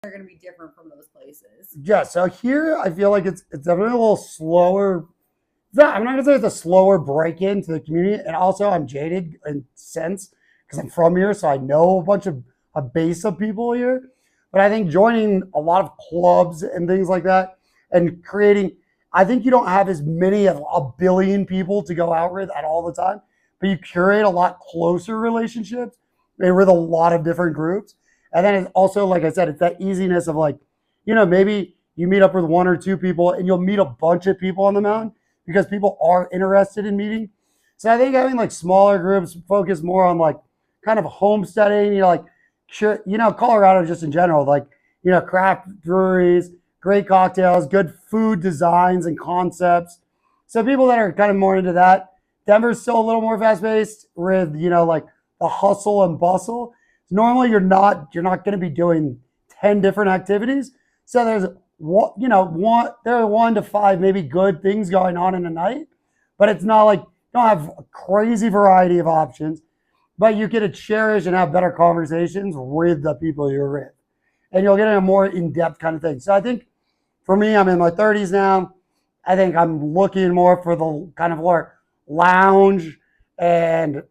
they're going to be different from those places. Yeah, so here I feel like it's definitely a little slower. I'm not gonna say it's a slower break into the community, and also I'm jaded in sense because I'm from here, so I know a base of people here. But I think joining a lot of clubs and things like that, and creating, I think you don't have as many of a billion people to go out with at all the time, but you curate a lot closer relationships with a lot of different groups. And then it's also, like I said, it's that easiness of like, maybe you meet up with one or two people and you'll meet a bunch of people on the mountain because people are interested in meeting. So I think having like smaller groups focus more on like kind of homesteading, like sure, Colorado just in general, like, craft breweries, great cocktails, good food designs and concepts. So people that are kind of more into that. Denver's still a little more fast paced with, like the hustle and bustle. Normally you're not going to be doing 10 different activities. So there's there are 1 to 5 maybe good things going on in a night, but it's not like you don't have a crazy variety of options, but you get to cherish and have better conversations with the people you're with, and you'll get in a more in-depth kind of thing. So I think for me, I'm in my 30s now. I think I'm looking more for the kind of more lounge and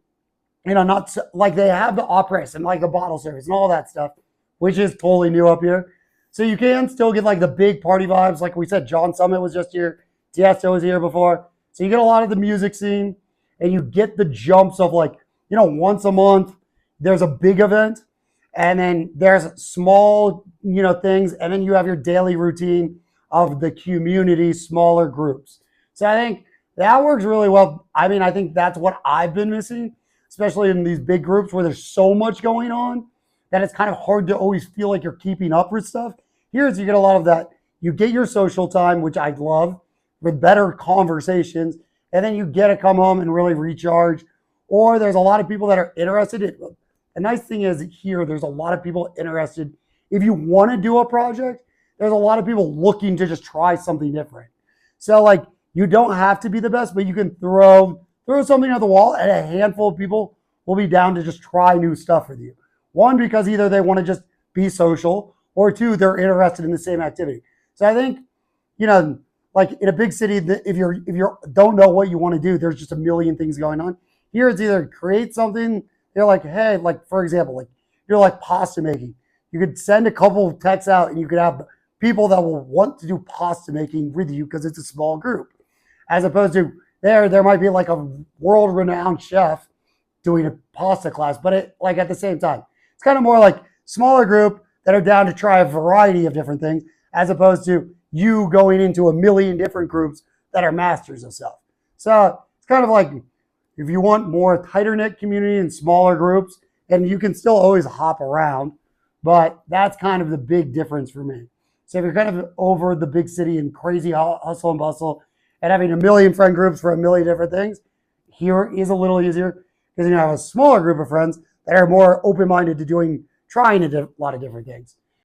not so, like they have the operas and like the bottle service and all that stuff, which is totally new up here. So you can still get like the big party vibes. Like we said, John Summit was just here. Tiesto was here before. So you get a lot of the music scene and you get the jumps of like, once a month, there's a big event and then there's small, things. And then you have your daily routine of the community, smaller groups. So I think that works really well. I mean, I think that's what I've been missing, especially in these big groups where there's so much going on that it's kind of hard to always feel like you're keeping up with stuff. Here's you get a lot of that. You get your social time, which I love, with better conversations, and then you get to come home and really recharge. Or there's a lot of people that are interested. The nice thing is here, there's a lot of people interested. If you want to do a project, there's a lot of people looking to just try something different. So like you don't have to be the best, but you can throw something at the wall, and a handful of people will be down to just try new stuff with you. One, because either they want to just be social, or two, they're interested in the same activity. So I think, like in a big city, if you don't know what you want to do, there's just a million things going on. Here it's either create something. They're like, hey, like for example, like you're like pasta making. You could send a couple of texts out, and you could have people that will want to do pasta making with you because it's a small group, as opposed to there might be like a world-renowned chef doing a pasta class, but at the same time, it's kind of more like smaller group that are down to try a variety of different things, as opposed to you going into a million different groups that are masters of stuff. So it's kind of like if you want more tighter knit community and smaller groups, and you can still always hop around, but that's kind of the big difference for me. So if you're kind of over the big city and crazy hustle and bustle and having a million friend groups for a million different things, here is a little easier because you have a smaller group of friends that are more open-minded to trying a lot of different things.